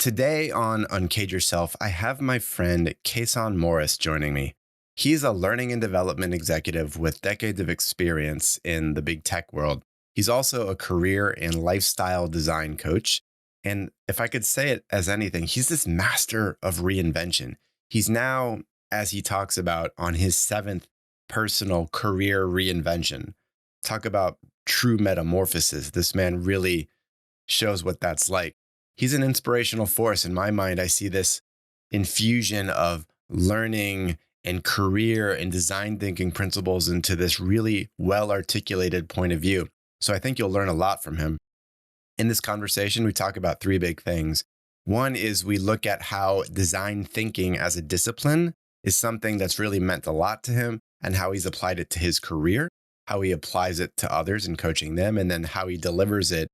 Today on Uncage Yourself, I have my friend Kason Morris joining me. He's a learning and development executive with decades of experience in the big tech world. He's also a career and lifestyle design coach. And if I could say it as anything, he's this master of reinvention. He's now, as he talks about, on his seventh personal career reinvention. Talk about true metamorphosis. This man really shows what that's like. He's an inspirational force. In my mind, I see this infusion of learning and career and design thinking principles into this really well articulated point of view. So I think you'll learn a lot from him. In this conversation, we talk about three big things. One is we look at how design thinking as a discipline is something that's really meant a lot to him and how he's applied it to his career, how he applies it to others and coaching them, and then how he delivers it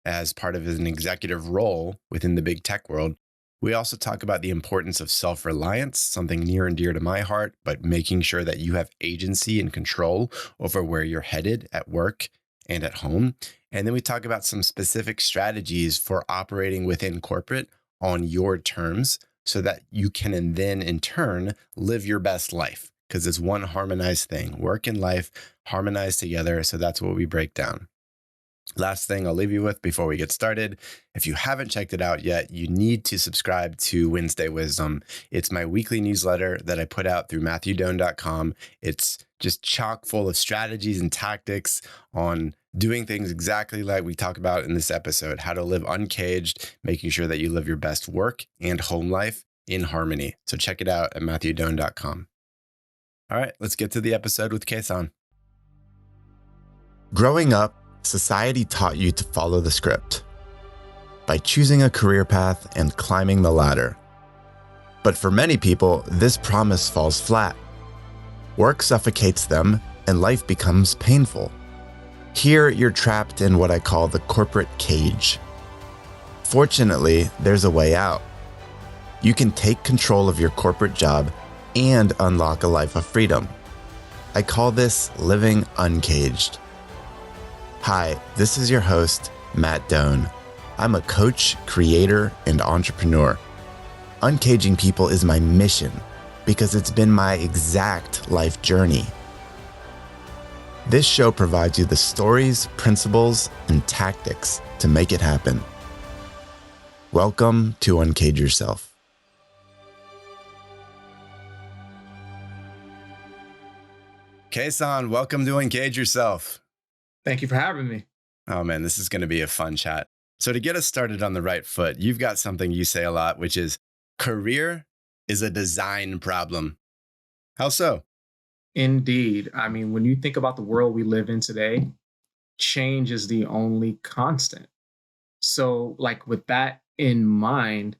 as part of an executive role within the big tech world. We also talk about the importance of self-reliance, something near and dear to my heart, but making sure that you have agency and control over where you're headed at work and at home. And then we talk about some specific strategies for operating within corporate on your terms so that you can then in turn live your best life, because it's one harmonized thing, work and life harmonized together. So that's what we break down. Last thing I'll leave you with before we get started, if you haven't checked it out yet, you need to subscribe to Wednesday Wisdom. It's my weekly newsletter that I put out through MatthewDoan.com. It's just chock full of strategies and tactics on doing things exactly like we talk about in this episode, how to live uncaged, making sure that you live your best work and home life in harmony. So check it out at MatthewDoan.com. All right, let's get to the episode with Kason. Growing up, society taught you to follow the script by choosing a career path and climbing the ladder. But for many people, this promise falls flat. Work suffocates them and life becomes painful. Here, you're trapped in what I call the corporate cage. Fortunately, there's a way out. You can take control of your corporate job and unlock a life of freedom. I call this living uncaged. Hi, this is your host, Matt Doan. I'm a coach, creator, and entrepreneur. Uncaging people is my mission because it's been my exact life journey. This show provides you the stories, principles, and tactics to make it happen. Welcome to Uncage Yourself. Kason, welcome to Uncage Yourself. Thank you for having me. Oh man, this is going to be a fun chat. So to get us started on the right foot, you've got something you say a lot, which is career is a design problem. How so? Indeed. I mean, when you think about the world we live in today, change is the only constant. So, like with that in mind,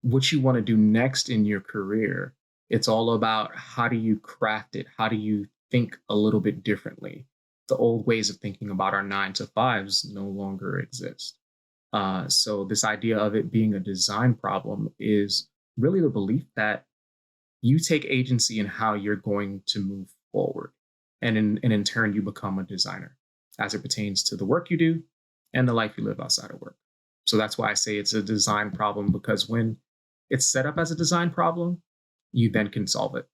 what you want to do next in your career, it's all about how do you craft it? How do you think a little bit differently? The old ways of thinking about our 9-to-5s no longer exist. So this idea of it being a design problem is really the belief that you take agency in how you're going to move forward. And in turn, you become a designer as it pertains to the work you do and the life you live outside of work. So that's why I say it's a design problem, because when it's set up as a design problem, you then can solve it.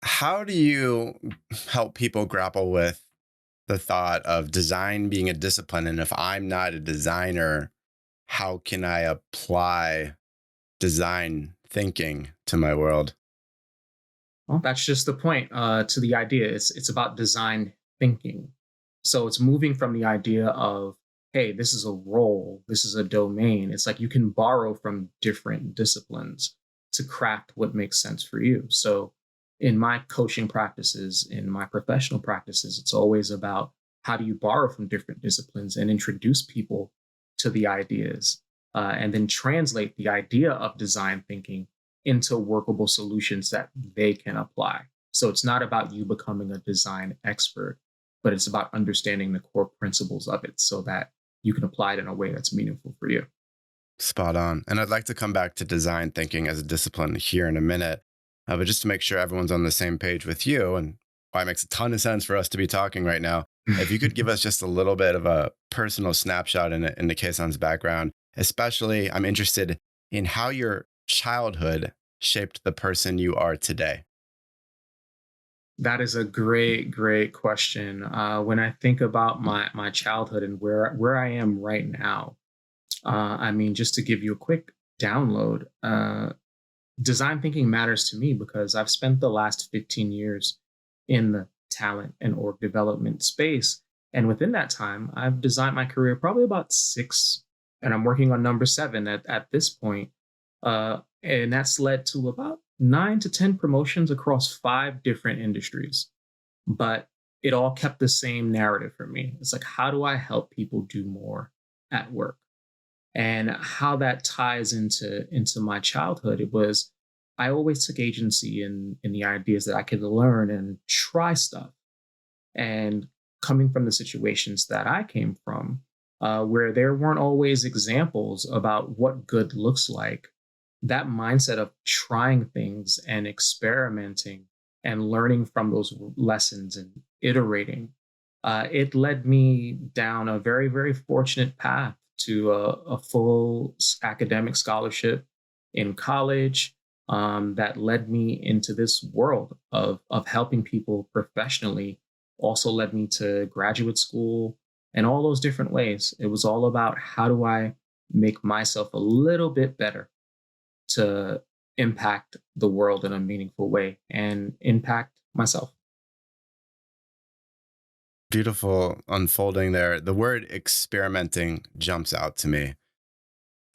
How do you help people grapple with the thought of design being a discipline? And if I'm not a designer, how can I apply design thinking to my world? Well, that's just the point to the idea. It's about design thinking. So it's moving from the idea of, hey, this is a role, this is a domain. It's like you can borrow from different disciplines to craft what makes sense for you. So in my coaching practices, in my professional practices, it's always about how do you borrow from different disciplines and introduce people to the ideas and then translate the idea of design thinking into workable solutions that they can apply. So it's not about you becoming a design expert, but it's about understanding the core principles of it so that you can apply it in a way that's meaningful for you. Spot on. And I'd like to come back to design thinking as a discipline here in a minute. But just to make sure everyone's on the same page with you, and why it makes a ton of sense for us to be talking right now, if you could give us just a little bit of a personal snapshot into Kason's background, Especially, I'm interested in how your childhood shaped the person you are today. That is a great, great question. When I think about my childhood and where I am right now, I mean, just to give you a quick download, design thinking matters to me because I've spent the last 15 years in the talent and org development space. And within that time, I've designed my career probably about six, and I'm working on number seven at this point. And that's led to about 9 to 10 promotions across five different industries. But it all kept the same narrative for me. It's like, how do I help people do more at work? And how that ties into my childhood, it was I always took agency in the ideas that I could learn and try stuff. And coming from the situations that I came from, where there weren't always examples about what good looks like, that mindset of trying things and experimenting and learning from those lessons and iterating, it led me down a very, very fortunate path to a full academic scholarship in college, that led me into this world of helping people professionally, also led me to graduate school and all those different ways. It was all about how do I make myself a little bit better to impact the world in a meaningful way and impact myself. Beautiful unfolding there. The word experimenting jumps out to me,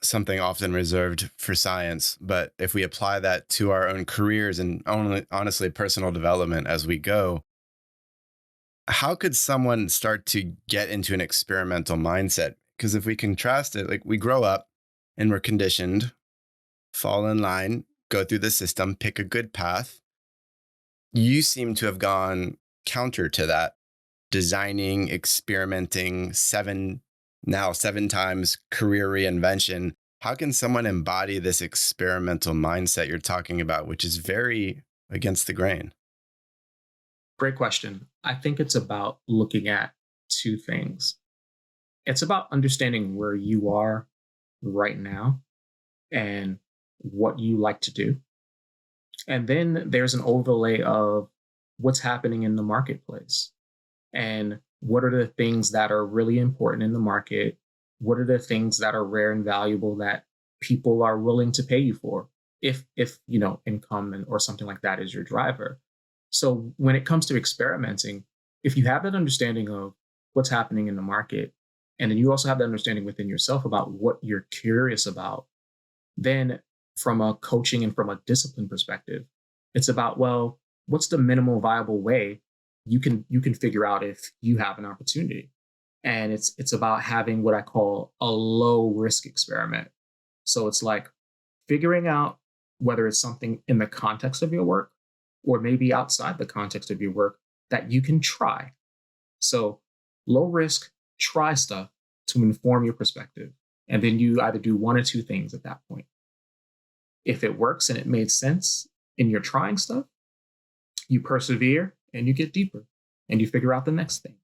something often reserved for science. But if we apply that to our own careers and only, honestly, personal development as we go, how could someone start to get into an experimental mindset? Because if we contrast it, like we grow up and we're conditioned, fall in line, go through the system, pick a good path. You seem to have gone counter to that, designing, experimenting, now seven times career reinvention. How can someone embody this experimental mindset you're talking about, which is very against the grain? Great question. I think it's about looking at two things. It's about understanding where you are right now and what you like to do. And then there's an overlay of what's happening in the marketplace and what are the things that are really important in the market. What are the things that are rare and valuable that people are willing to pay you for, if income or something like that is your driver. So when it comes to experimenting, if you have that understanding of what's happening in the market, and then you also have that understanding within yourself about what you're curious about, then from a coaching and from a discipline perspective, it's about, well, what's the minimal viable way you can figure out if you have an opportunity. And it's about having what I call a low risk experiment. So it's like figuring out whether it's something in the context of your work or maybe outside the context of your work that you can try. So low risk, try stuff to inform your perspective. And then you either do one or two things at that point. If it works and it made sense in your trying stuff, you persevere and you get deeper and you figure out the next thing.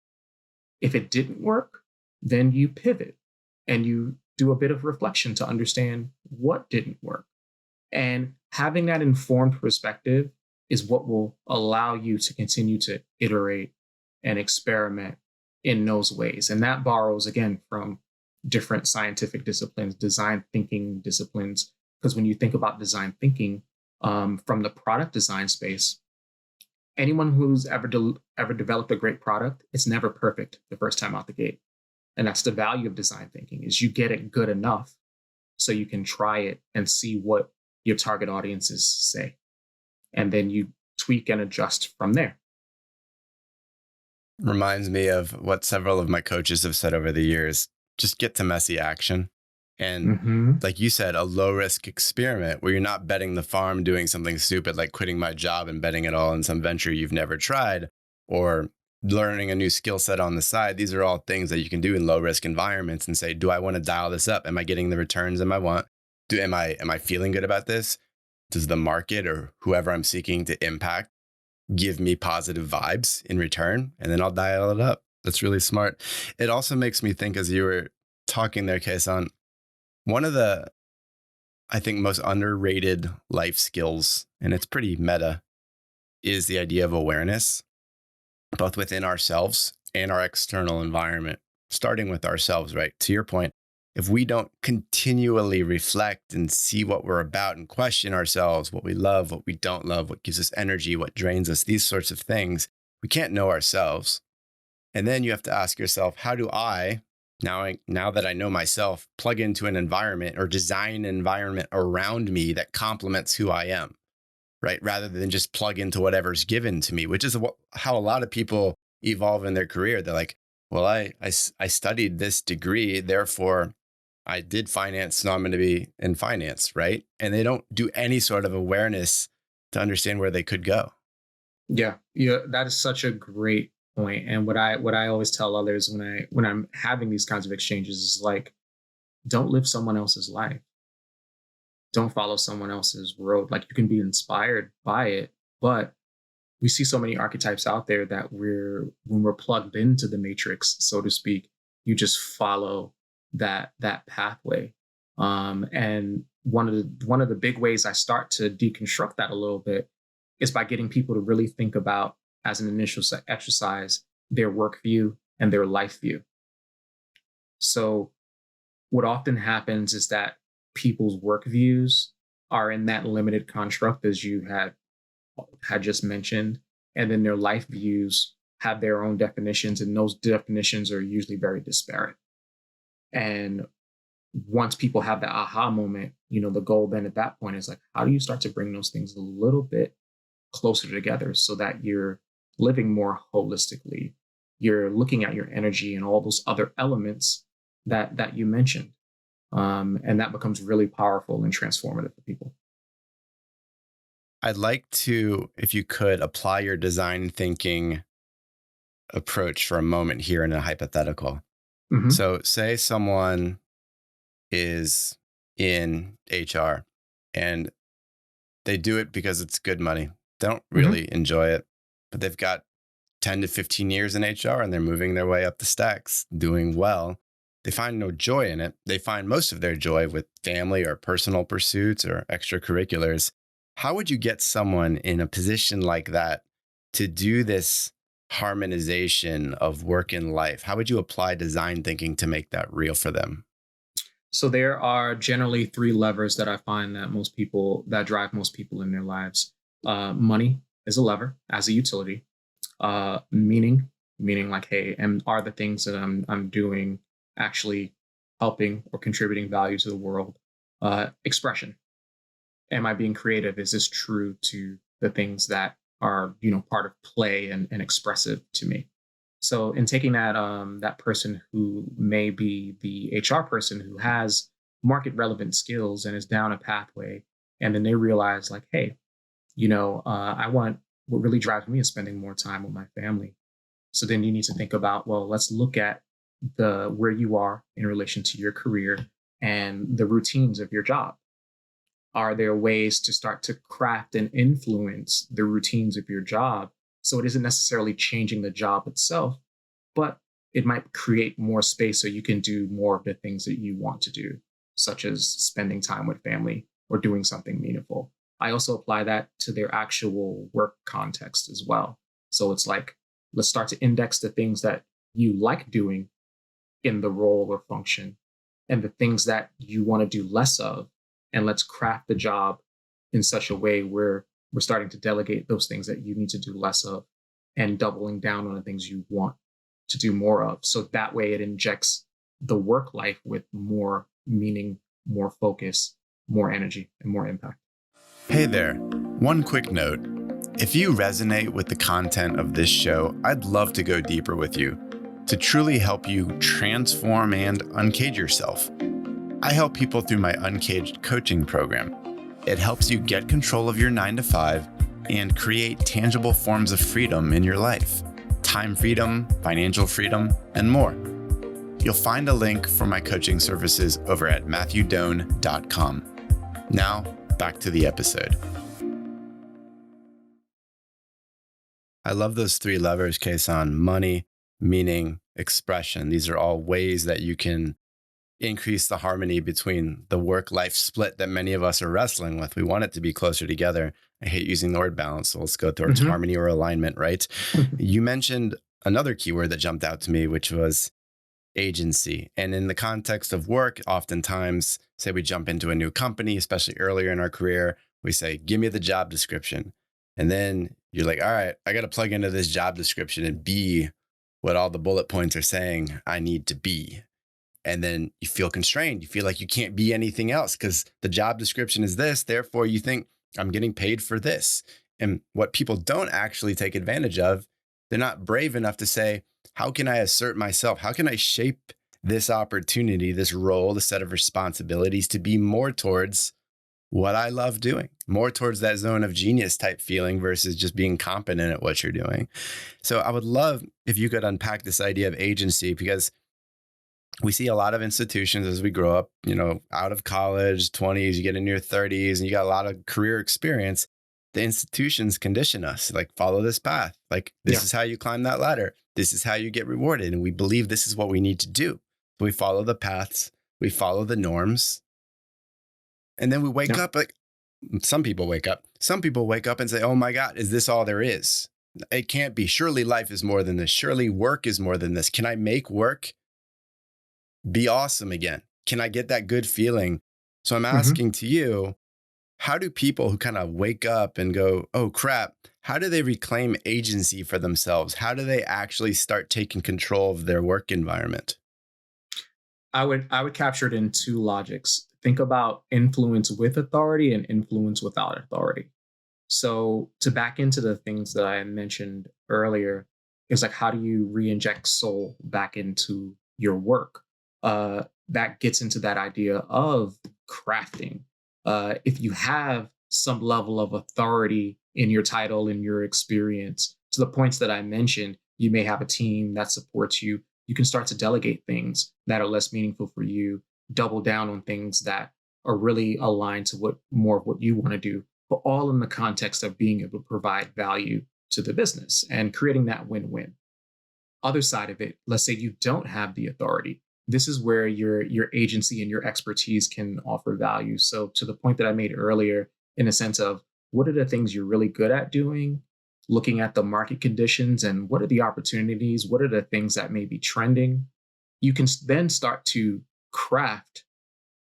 If it didn't work, then you pivot and you do a bit of reflection to understand what didn't work. And having that informed perspective is what will allow you to continue to iterate and experiment in those ways. And that borrows again from different scientific disciplines, design thinking disciplines. Because when you think about design thinking, from the product design space, anyone who's ever developed a great product, it's never perfect the first time out the gate. And that's the value of design thinking is you get it good enough so you can try it and see what your target audiences say. And then you tweak and adjust from there. Reminds me of what several of my coaches have said over the years, just get to messy action. And Hmm. like you said, a low risk experiment where you're not betting the farm doing something stupid like quitting my job and betting it all in some venture you've never tried, or learning a new skill set on the side. These are all things that you can do in low risk environments and say, do I want to dial this up? Am I getting the returns I want? Am I feeling good about this? Does the market or whoever I'm seeking to impact give me positive vibes in return? And then I'll dial it up. That's really smart. It also makes me think as you were talking there, Kason, One of the, I think, most underrated life skills, and it's pretty meta, is the idea of awareness, both within ourselves and our external environment, starting with ourselves, right? To your point, if we don't continually reflect and see what we're about and question ourselves, what we love, what we don't love, what gives us energy, what drains us, these sorts of things, we can't know ourselves. And then you have to ask yourself, how do I, now that I know myself, plug into an environment or design an environment around me that complements who I am, right? Rather than just plug into whatever's given to me, which is how a lot of people evolve in their career. They're like, well, I studied this degree, therefore I did finance, so I'm going to be in finance, right? And they don't do any sort of awareness to understand where they could go. Yeah, yeah, that is such a great point. And what I always tell others when I'm having these kinds of exchanges is like, don't live someone else's life. Don't follow someone else's road. Like you can be inspired by it, but we see so many archetypes out there that when we're plugged into the matrix, so to speak, you just follow that pathway. And one of the big ways I start to deconstruct that a little bit is by getting people to really think about, as an initial exercise, their work view and their life view. So what often happens is that people's work views are in that limited construct, as you had just mentioned, and then their life views have their own definitions, and those definitions are usually very disparate. And once people have that aha moment, the goal then at that point is like, how do you start to bring those things a little bit closer together so that you're living more holistically? You're looking at your energy and all those other elements that you mentioned. And that becomes really powerful and transformative for people. I'd like to, if you could, apply your design thinking approach for a moment here in a hypothetical. Hmm. So, say someone is in HR and they do it because it's good money. They don't Hmm. really enjoy it, but they've got 10 to 15 years in HR and they're moving their way up the stacks, doing well. They find no joy in it. They find most of their joy with family or personal pursuits or extracurriculars. How would you get someone in a position like that to do this harmonization of work and life? How would you apply design thinking to make that real for them? So there are generally three levers that I find that drive most people in their lives. Money is a lever as a utility. Meaning like, hey, and are the things that I'm doing actually helping or contributing value to the world? Expression. Am I being creative? Is this true to the things that are part of play and expressive to me? So in taking that person who may be the HR person who has market relevant skills and is down a pathway, and then they realize like, hey, I want, what really drives me is spending more time with my family. So then you need to think about, well, let's look at the where you are in relation to your career and the routines of your job. Are there ways to start to craft and influence the routines of your job so it isn't necessarily changing the job itself, but it might create more space so you can do more of the things that you want to do, such as spending time with family or doing something meaningful. I also apply that to their actual work context as well. So it's like, let's start to index the things that you like doing in the role or function and the things that you want to do less of. And let's craft the job in such a way where we're starting to delegate those things that you need to do less of and doubling down on the things you want to do more of. So that way it injects the work life with more meaning, more focus, more energy, and more impact. Hey there. One quick note. If you resonate with the content of this show, I'd love to go deeper with you to truly help you transform and uncage yourself. I help people through my Uncaged coaching program. It helps you get control of your 9 to 5 and create tangible forms of freedom in your life. Time freedom, financial freedom, and more. You'll find a link for my coaching services over at matthewdoan.com. Now, back to the episode. I love those three levers, Kason: money, meaning, expression. These are all ways that you can increase the harmony between the work-life split that many of us are wrestling with. We want it to be closer together. I hate using the word balance, so let's go towards Hmm. harmony or alignment, right? You mentioned another keyword that jumped out to me, which was agency. And in the context of work, oftentimes, say we jump into a new company, especially earlier in our career, we say, give me the job description. And then you're like, all right, I got to plug into this job description and be what all the bullet points are saying I need to be. And then you feel constrained. You feel like you can't be anything else because the job description is this. Therefore, you think I'm getting paid for this. And what people don't actually take advantage of, they're not brave enough to say, how can I assert myself? How can I shape this opportunity, this role, the set of responsibilities to be more towards what I love doing, more towards that zone of genius type feeling versus just being competent at what you're doing. So I would love if you could unpack this idea of agency, because we see a lot of institutions as we grow up, out of college, 20s, you get into your 30s, and you got a lot of career experience. The institutions condition us like, follow this path. Like, this Yeah. is how you climb that ladder. This is how you get rewarded. And we believe this is what we need to do. So we follow the paths, we follow the norms. And then we wake Yeah. up like some people wake up. Some people wake up and say, oh my God, is this all there is? It can't be. Surely life is more than this. Surely work is more than this. Can I make work be awesome again? Can I get that good feeling? So I'm Hmm. asking to you, how do people who kind of wake up and go, oh crap, how do they reclaim agency for themselves? How do they actually start taking control of their work environment? I would capture it in two logics. Think about influence with authority and influence without authority. So to back into the things that I mentioned earlier, is like how do you re-inject soul back into your work? That gets into that idea of crafting. If you have some level of authority in your title, in your experience, to the points that I mentioned, you may have a team that supports you. You can start to delegate things that are less meaningful for you, double down on things that are really aligned to what more of what you want to do, but all in the context of being able to provide value to the business and creating that win-win. Other side of it, let's say you don't have the authority. This is where your agency and your expertise can offer value. So to the point that I made earlier, in a sense of what are the things you're really good at doing, looking at the market conditions and what are the opportunities, what are the things that may be trending, you can then start to craft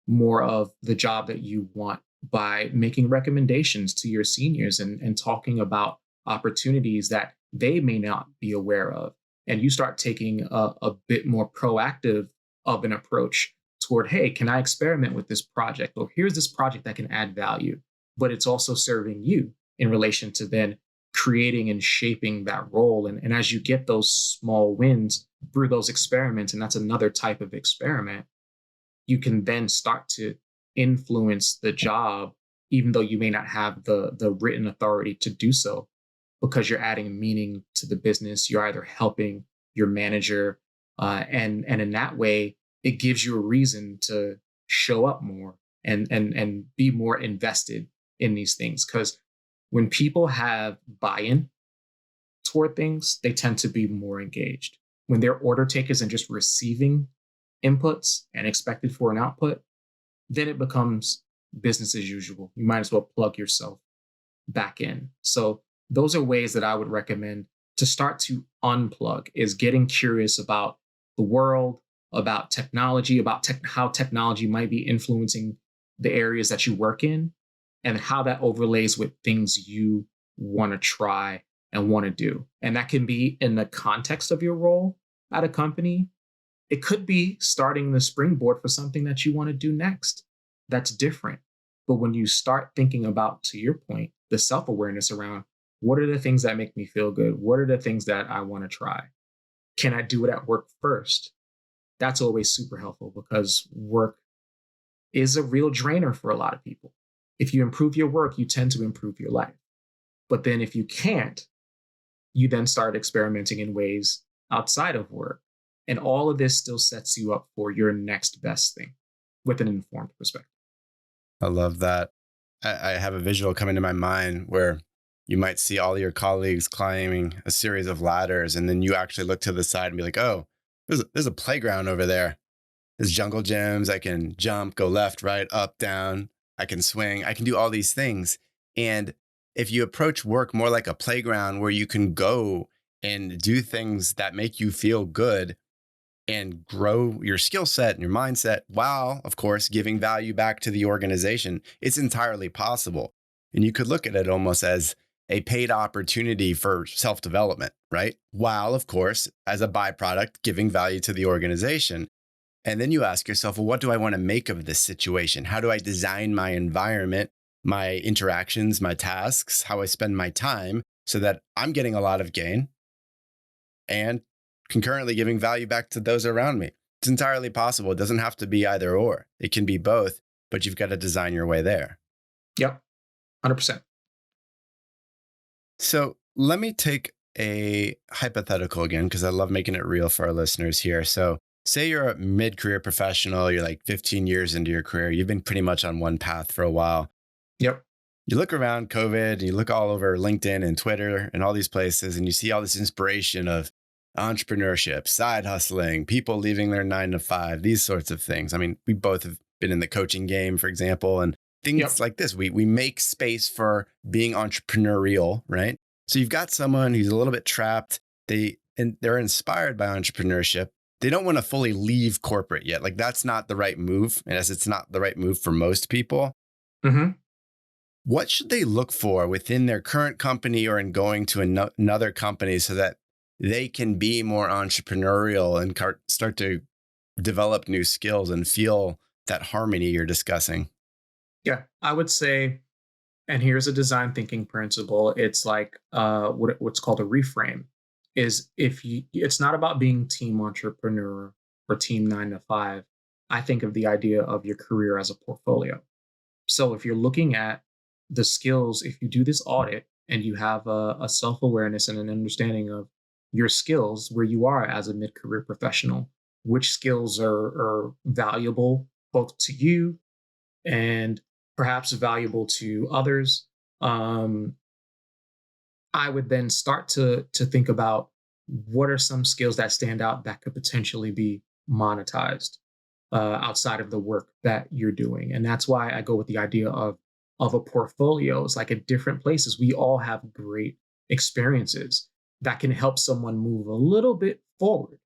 more of the job that you want by making recommendations to your seniors and talking about opportunities that they may not be aware of. And you start taking a bit more proactive of an approach toward, hey, can I experiment with this project? Or here's this project that can add value, but it's also serving you in relation to then creating and shaping that role. And as you get those small wins through those experiments, and that's another type of experiment, you can then start to influence the job, even though you may not have the written authority to do so, because you're adding meaning to the business. You're either helping your manager, and in that way, it gives you a reason to show up more and be more invested in these things. Because when people have buy-in toward things, they tend to be more engaged. When they're order takers and just receiving inputs and expected for an output, then it becomes business as usual. You might as well plug yourself back in. So those are ways that I would recommend to start to unplug, is getting curious about the world, about technology, about how technology might be influencing the areas that you work in, and how that overlays with things you want to try and want to do. And that can be in the context of your role at a company. It could be starting the springboard for something that you want to do next that's different. But when you start thinking about, to your point, the self awareness around what are the things that make me feel good? What are the things that I want to try? Can I do it at work first? That's always super helpful because work is a real drainer for a lot of people. If you improve your work, you tend to improve your life. But then if you can't, you then start experimenting in ways outside of work. And all of this still sets you up for your next best thing with an informed perspective. I love that. I have a visual coming to my mind where you might see all your colleagues climbing a series of ladders, and then you actually look to the side and be like, oh, there's a playground over there. There's jungle gyms. I can jump, go left, right, up, down. I can swing. I can do all these things. And if you approach work more like a playground where you can go and do things that make you feel good and grow your skill set and your mindset while, of course, giving value back to the organization, it's entirely possible. And you could look at it almost as a paid opportunity for self development, right? While, of course, as a byproduct, giving value to the organization. And then you ask yourself, well, what do I want to make of this situation? How do I design my environment, my interactions, my tasks, how I spend my time so that I'm getting a lot of gain and concurrently giving value back to those around me? It's entirely possible. It doesn't have to be either or. It can be both, but you've got to design your way there. Yep. 100%. So let me take a hypothetical again, because I love making it real for our listeners here. So say you're a mid-career professional, you're like 15 years into your career, you've been pretty much on one path for a while. Yep. You look around COVID, and you look all over LinkedIn and Twitter and all these places, and you see all this inspiration of entrepreneurship, side hustling, people leaving their 9 to 5, these sorts of things. I mean, we both have been in the coaching game, for example, and things Yep. like this. We make space for being entrepreneurial, right? So you've got someone who's a little bit trapped. They're inspired by entrepreneurship. They don't want to fully leave corporate yet. Like that's not the right move, and as it's not the right move for most people. Mm-hmm. What should they look for within their current company or in going to another company so that they can be more entrepreneurial and start to develop new skills and feel that harmony you're discussing? Yeah, I would say, and here's a design thinking principle. It's like what's called a reframe. Is if you, it's not about being team entrepreneur or team 9 to 5. I think of the idea of your career as a portfolio. So if you're looking at the skills, if you do this audit and you have a self awareness and an understanding of your skills, where you are as a mid career professional, which skills are valuable both to you and perhaps valuable to others. Um, I would then start to think about what are some skills that stand out that could potentially be monetized outside of the work that you're doing, and that's why I go with the idea of a portfolio. It's like at different places, we all have great experiences that can help someone move a little bit forward,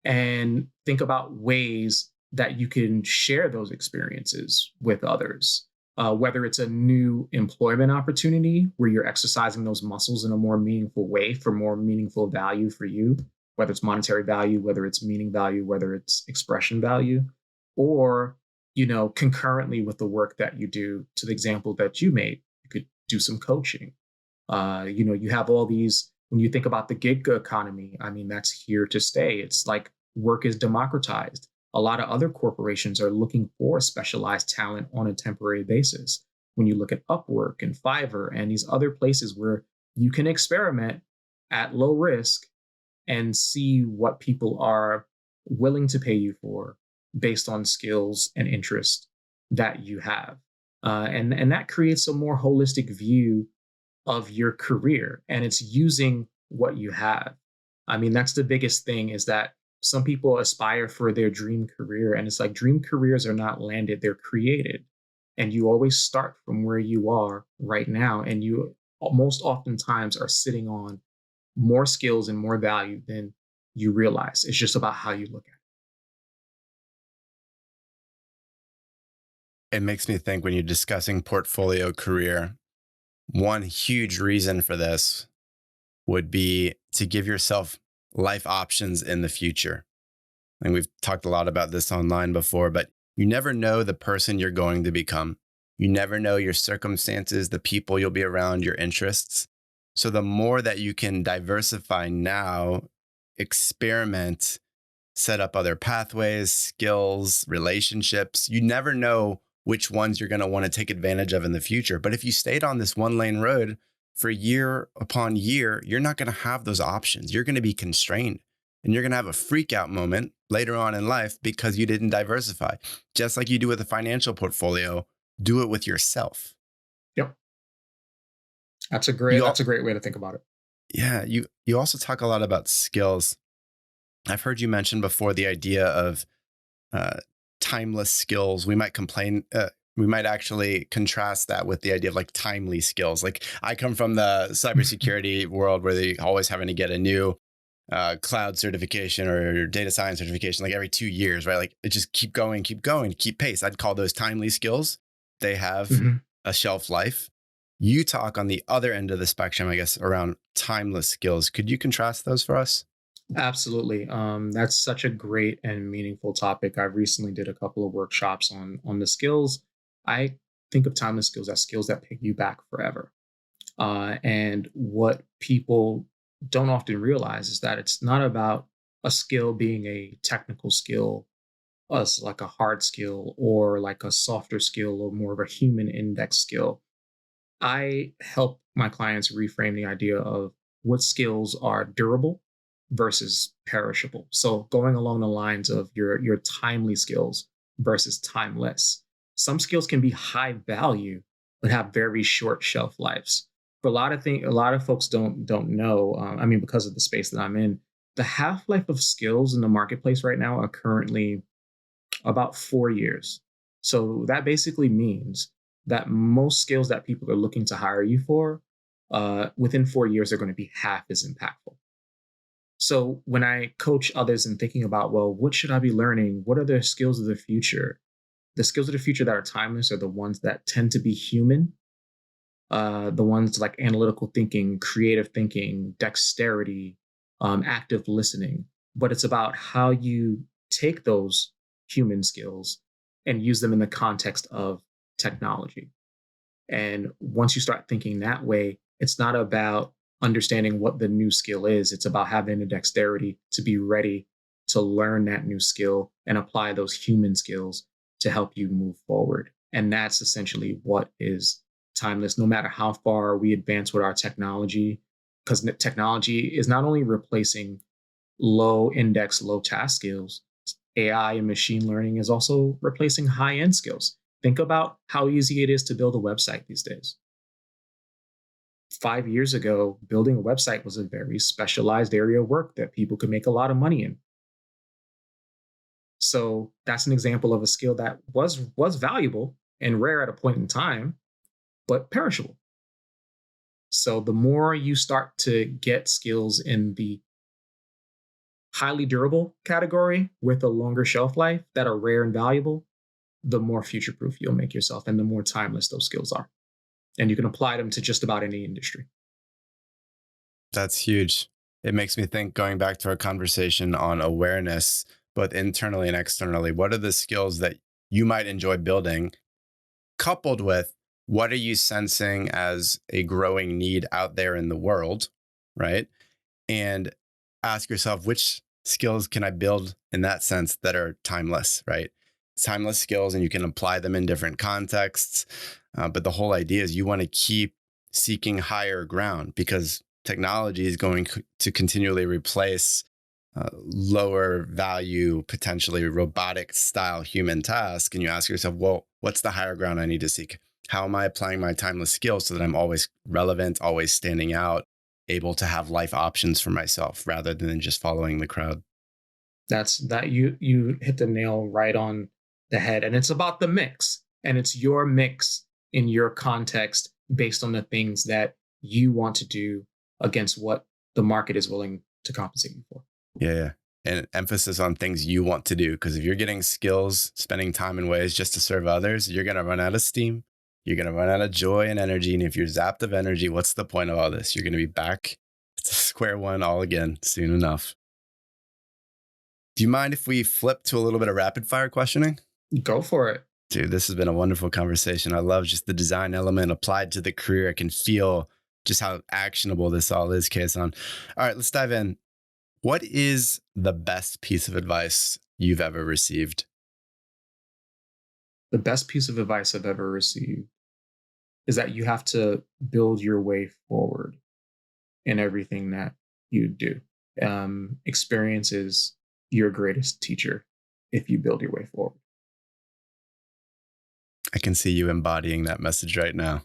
and think about ways that you can share those experiences with others. Whether it's a new employment opportunity where you're exercising those muscles in a more meaningful way for more meaningful value for you, whether it's monetary value, whether it's meaning value, whether it's expression value, or concurrently with the work that you do. To the example that you made, you could do some coaching. You have all these. When you think about the gig economy, I mean, that's here to stay. It's like work is democratized. A lot of other corporations are looking for specialized talent on a temporary basis. When you look at Upwork and Fiverr and these other places where you can experiment at low risk and see what people are willing to pay you for based on skills and interest that you have. And that creates a more holistic view of your career, and it's using what you have. I mean, that's the biggest thing, is that some people aspire for their dream career, and it's like dream careers are not landed, they're created. And you always start from where you are right now, and you most oftentimes are sitting on more skills and more value than you realize. It's just about how you look at It makes me think when you're discussing portfolio career, one huge reason for this would be to give yourself life options in the future. And we've talked a lot about this online before, but you never know the person you're going to become. You never know your circumstances, the people you'll be around, your interests. So the more that you can diversify now, experiment, set up other pathways, skills, relationships, you never know which ones you're going to want to take advantage of in the future. But if you stayed on this one lane road for year upon year, you're not going to have those options. You're going to be constrained, and you're going to have a freak out moment later on in life because you didn't diversify. Just like you do with a financial portfolio, do it with yourself. it. Yep. That's a You, great way to think about it. yeah, you also talk a lot about skills. I've heard you mention before the idea of uh, timeless skills. We might actually contrast that with the idea of like timely skills. Like I come from the cybersecurity world where they always having to get a new cloud certification or data science certification like every 2 years, right? Like it just keep going, keep pace. I'd call those timely skills. They have Mhm. a shelf life. You talk on the other end of the spectrum, I guess, around timeless skills. Could you contrast those for us? Absolutely. That's such a great and meaningful topic. I recently did a couple of workshops on the skills. I think of timeless skills as skills that pick you back forever. And what people don't often realize is that it's not about a skill being a technical skill, as like a hard skill or like a softer skill or more of a human index skill. I help my clients reframe the idea of what skills are durable versus perishable. So going along the lines of your timely skills versus timeless. Some skills can be high value but have very short shelf lives. For a lot of folks don't know. I mean, because of the space that I'm in, the half life of skills in the marketplace right now are currently about 4 years. So that basically means that most skills that people are looking to hire you for, within 4 years, are going to be half as impactful. So when I coach others in thinking about, well, what should I be learning? What are the skills of the future? The skills of the future that are timeless are the ones that tend to be human, the ones like analytical thinking, creative thinking, dexterity, active listening. But it's about how you take those human skills and use them in the context of technology. And once you start thinking that way, it's not about understanding what the new skill is. It's about having the dexterity to be ready to learn that new skill and apply those human skills to help you move forward. And that's essentially what is timeless, no matter how far we advance with our technology, because technology is not only replacing low index, low task skills, AI and machine learning is also replacing high end skills. Think about how easy it is to build a website these days. 5 years ago, building a website was a very specialized area of work that people could make a lot of money in. So that's an example of a skill that was valuable and rare at a point in time, but perishable. So the more you start to get skills in the highly durable category with a longer shelf life that are rare and valuable, the more future proof you'll make yourself and the more timeless those skills are. And you can apply them to just about any industry. That's huge. It makes me think, going back to our conversation on awareness, both internally and externally, what are the skills that you might enjoy building, coupled with what are you sensing as a growing need out there in the world, right? And ask yourself, which skills can I build in that sense that are timeless, right? Timeless skills, and you can apply them in different contexts. But the whole idea is you want to keep seeking higher ground because technology is going to continually replace lower value, potentially robotic style human task. And you ask yourself, well, what's the higher ground I need to seek? How am I applying my timeless skills so that I'm always relevant, always standing out, able to have life options for myself rather than just following the crowd? That's that you hit the nail right on the head. And it's about the mix. And it's your mix in your context based on the things that you want to do against what the market is willing to compensate you for. Yeah, yeah. And emphasis on things you want to do. Because if you're getting skills, spending time in ways just to serve others, you're going to run out of steam. You're going to run out of joy and energy. And if you're zapped of energy, what's the point of all this? You're going to be back to square one all again soon enough. Do you mind if we flip to a little bit of rapid fire questioning? Go for it. Dude, this has been a wonderful conversation. I love just the design element applied to the career. I can feel just how actionable this all is, Kason. All right, let's dive in. What is the best piece of advice you've ever received? The best piece of advice I've ever received is that you have to build your way forward in everything that you do. Experience is your greatest teacher if you build your way forward. I can see you embodying that message right now.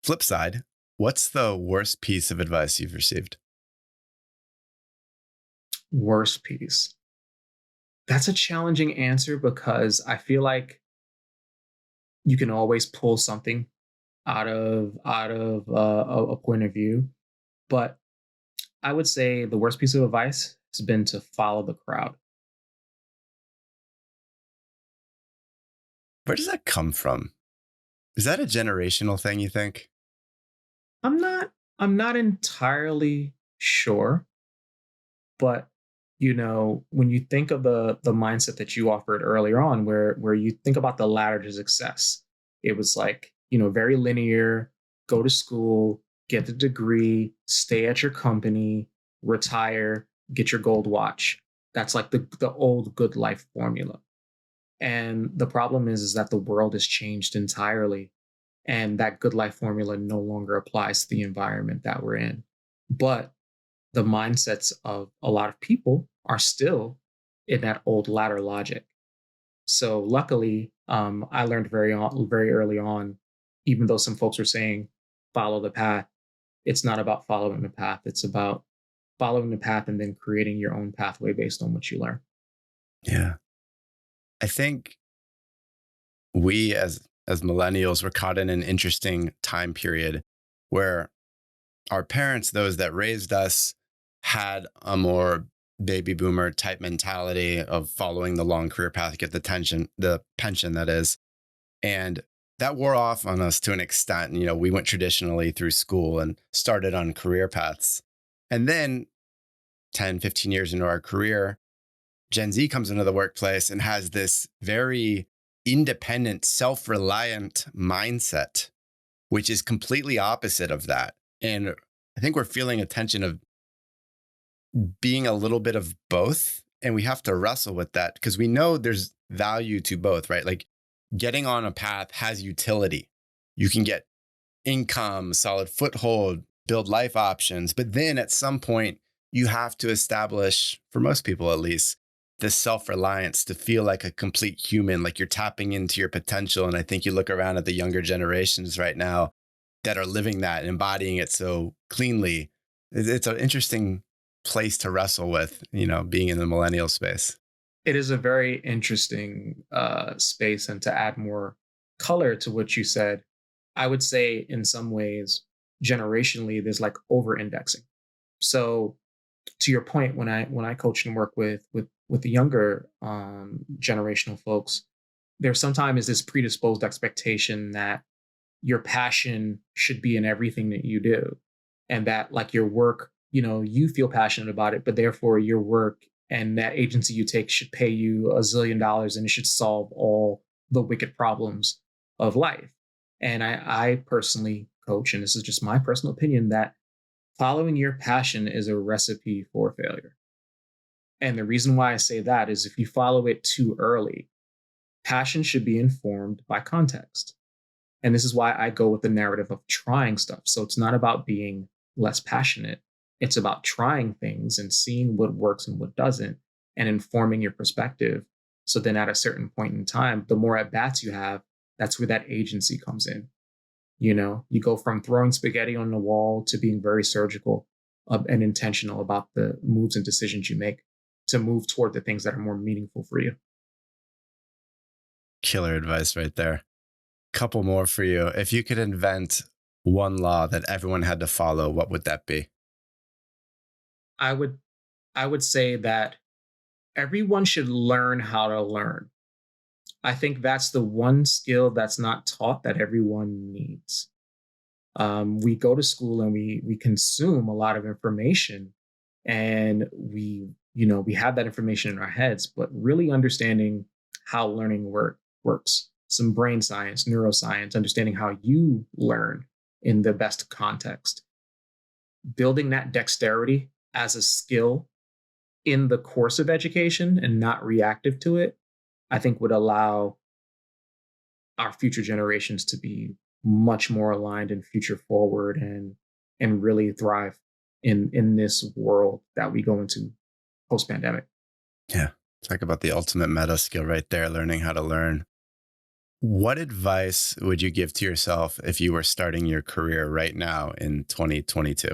Flip side, what's the worst piece of advice you've received? Worst piece. That's a challenging answer because I feel like you can always pull something out of a point of view. But I would say the worst piece of advice has been to follow the crowd. Where does that come from? Is that a generational thing, you think? I'm not I'm not entirely sure, but when you think of the mindset that you offered earlier on, where you think about the ladder to success, it was like, very linear, go to school, get the degree, stay at your company, retire, get your gold watch. That's like the old good life formula. And the problem is that the world has changed entirely, and that good life formula no longer applies to the environment that we're in. But the mindsets of a lot of people are still in that old ladder logic. So luckily, I learned very early on, even though some folks were saying follow the path, it's not about following the path. It's about following the path and then creating your own pathway based on what you learn. Yeah. I think we as millennials were caught in an interesting time period where our parents, those that raised us, had a more baby boomer type mentality of following the long career path, get the pension that is. And that wore off on us to an extent. We went traditionally through school and started on career paths. And then 10, 15 years into our career, Gen Z comes into the workplace and has this very independent, self reliant mindset, which is completely opposite of that. And I think we're feeling a tension of being a little bit of both. And we have to wrestle with that because we know there's value to both, right? Like getting on a path has utility. You can get income, solid foothold, build life options. But then at some point, you have to establish, for most people at least, this self reliance to feel like a complete human, like you're tapping into your potential. And I think you look around at the younger generations right now that are living that and embodying it so cleanly. It's an interesting place to wrestle with, being in the millennial space. It is a very interesting space, and to add more color to what you said, I would say in some ways, generationally, there's like over indexing. So to your point, when I coach and work with the younger generational folks, there sometimes is this predisposed expectation that your passion should be in everything that you do, and that like your work, you feel passionate about it, but therefore your work and that agency you take should pay you $1 zillion and it should solve all the wicked problems of life. And I personally coach, and this is just my personal opinion, that following your passion is a recipe for failure. And the reason why I say that is if you follow it too early, passion should be informed by context. And this is why I go with the narrative of trying stuff. So it's not about being less passionate. It's about trying things and seeing what works and what doesn't and informing your perspective. So then at a certain point in time, the more at bats you have, that's where that agency comes in. You go from throwing spaghetti on the wall to being very surgical and intentional about the moves and decisions you make to move toward the things that are more meaningful for you. Killer advice right there. Couple more for you. If you could invent one law that everyone had to follow, what would that be? I would I would say that everyone should learn how to learn. I think that's the one skill that's not taught that everyone needs. We go to school and we consume a lot of information, and we have that information in our heads, but really understanding how learning works, some brain science, neuroscience, understanding how you learn in the best context, building that dexterity as a skill in the course of education and not reactive to it, I think would allow our future generations to be much more aligned and future forward and really thrive in this world that we go into post pandemic. Yeah. Talk about the ultimate meta skill right there, learning how to learn. What advice would you give to yourself if you were starting your career right now in 2022?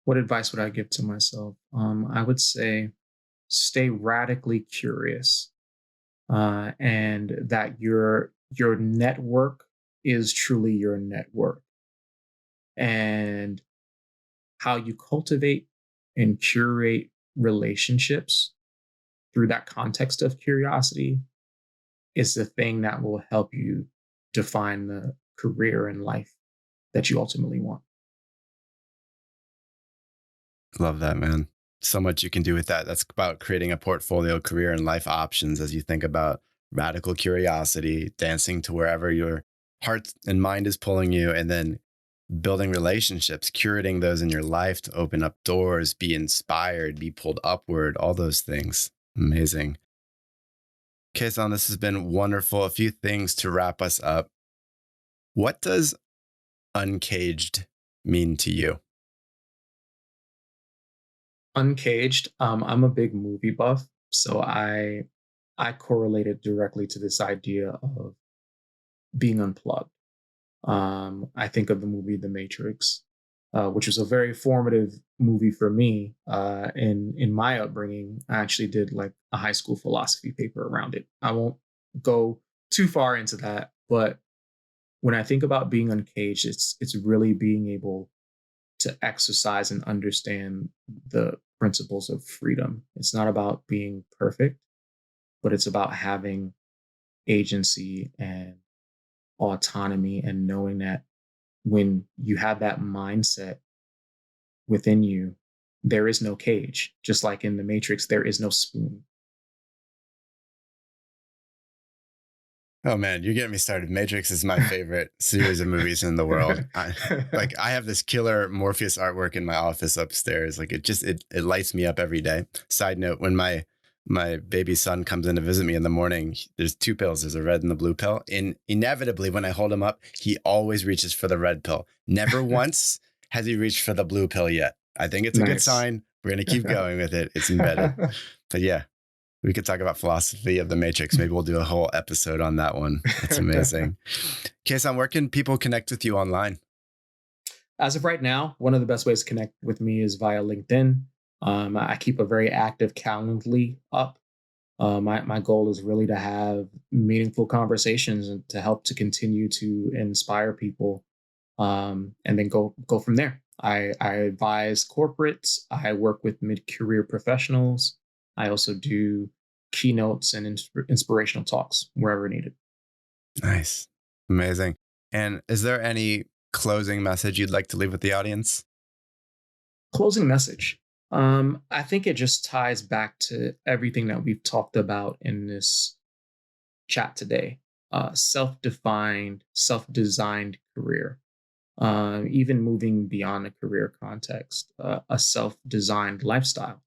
What advice would I give to myself? I would say stay radically curious, and that your network is truly your network, and how you cultivate and curate relationships through that context of curiosity is the thing that will help you define the career and life that you ultimately want. Love that, man. So much you can do with that. That's about creating a portfolio, career, and life options as you think about radical curiosity, dancing to wherever your heart and mind is pulling you, and then building relationships, curating those in your life to open up doors, be inspired, be pulled upward, all those things. Amazing. Kason, this has been wonderful. A few things to wrap us up. What does uncaged mean to you? Uncaged, I'm a big movie buff, so I correlate it directly to this idea of being unplugged. I think of the movie The Matrix, which was a very formative movie for me. In my upbringing, I actually did like a high school philosophy paper around it. I won't go too far into that, but when I think about being uncaged, it's really being able to exercise and understand the principles of freedom. It's not about being perfect, but it's about having agency and autonomy and knowing that when you have that mindset within you, there is no cage. Just like in the Matrix, there is no spoon. Oh man, you're getting me started. Matrix is my favorite series of movies in the world. I have this killer Morpheus artwork in my office upstairs. Like it lights me up every day. Side note, when my baby son comes in to visit me in the morning, there's two pills. There's a red and the blue pill. And inevitably, when I hold him up, he always reaches for the red pill. Never once has he reached for the blue pill yet. I think it's a good sign. We're going to keep going with it. It's embedded. But yeah, we could talk about philosophy of the Matrix. Maybe we'll do a whole episode on that one. That's amazing. Kason, where can people connect with you online? As of right now, one of the best ways to connect with me is via LinkedIn. I keep a very active Calendly up. My goal is really to have meaningful conversations and to help to continue to inspire people, and then go from there. I advise corporates. I work with mid-career professionals. I also do keynotes and inspirational talks wherever needed. Nice. Amazing. And is there any closing message you'd like to leave with the audience? Closing message. I think it just ties back to everything that we've talked about in this chat today. Self-defined, self-designed career. Even moving beyond a career context, a self-designed lifestyle.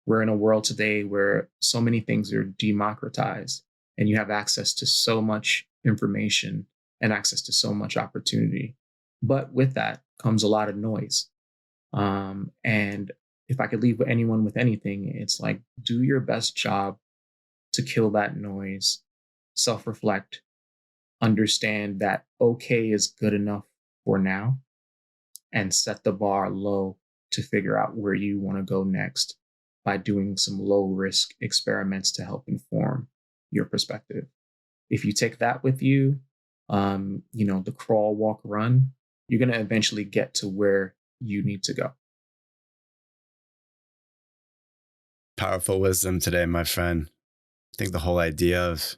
We're in a world today where so many things are democratized and you have access to so much information and access to so much opportunity. But with that comes a lot of noise. And if I could leave anyone with anything, it's like, do your best job to kill that noise, self-reflect, understand that okay is good enough for now, and set the bar low to figure out where you want to go next by doing some low risk experiments to help inform your perspective. If you take that with you, the crawl, walk, run, you're going to eventually get to where you need to go. Powerful wisdom today, my friend. I think the whole idea of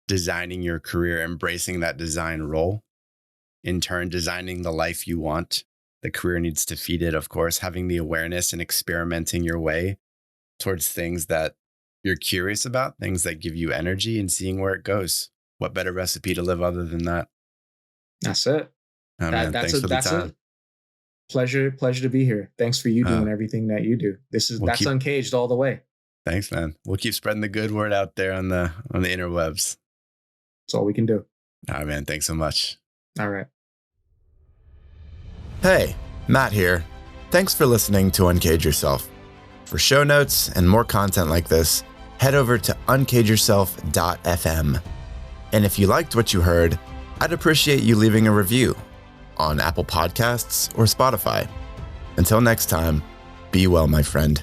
designing your career, embracing that design role, in turn, designing the life you want. The career needs to feed it, of course, having the awareness and experimenting your way towards things that you're curious about, things that give you energy, and seeing where it goes. What better recipe to live other than that? That's it. Oh, man, thanks for the time. A pleasure to be here. Thanks for you doing everything that you do. That's uncaged all the way. Thanks, man. We'll keep spreading the good word out there on the interwebs. That's all we can do. All right, man. Thanks so much. All right. Hey, Matt here. Thanks for listening to Uncage Yourself. For show notes and more content like this, head over to uncageyourself.fm. And if you liked what you heard, I'd appreciate you leaving a review on Apple Podcasts or Spotify. Until next time, Be well, my friend.